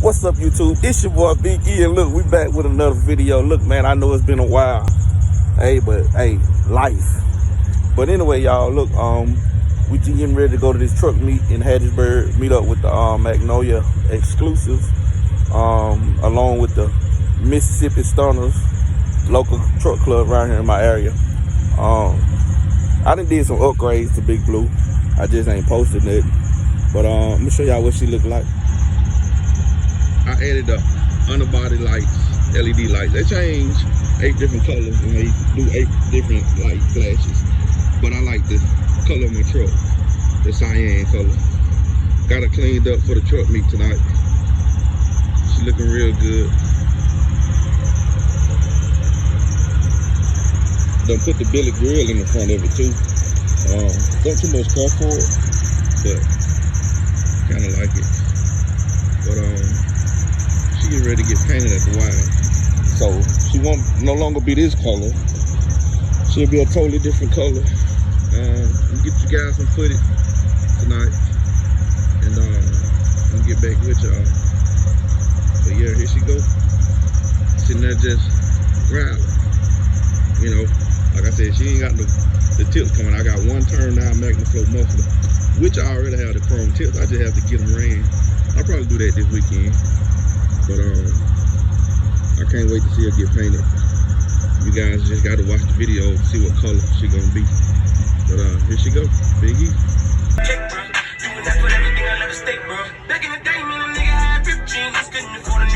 What's up, YouTube? This your boy Big E, and look, we back with another video. Look, man, I know it's been a while, but life. But anyway, y'all, look, we just getting ready to go to this truck meet in Hattiesburg, meet up with the Magnolia exclusives, along with the Mississippi Stunners, local truck club right here in my area. I done did some upgrades to Big Blue. I just ain't posted it, but I'm gonna show y'all what she look like. I added the underbody lights, LED lights. They change 8 different colors and they do 8 different light flashes. But I like the color of my truck, the cyan color. Got her cleaned up for the truck meet tonight. She looking real good. Done put the billet grill in the front of it too. Don't too much car for it, but kind of like it. But she getting ready to get painted at the while, so she won't no longer be this color. She'll be a totally different color. We'll get you guys some footage tonight, and I'll get back with y'all. But yeah, here she go, sitting there just growling. You know, like I said, she ain't got the tips coming. I got one turn down Magnaflow muffler, which I already have the chrome tips. I just have to get them ran. I'll probably do that this weekend. But I can't wait to see her get painted. You guys just got to watch the video to see what color she gonna be. But here she go, Big E. Check, bro. Doing that for everything I never stake, bro. Back in the day, man, a nigga had 15. Couldn't afford a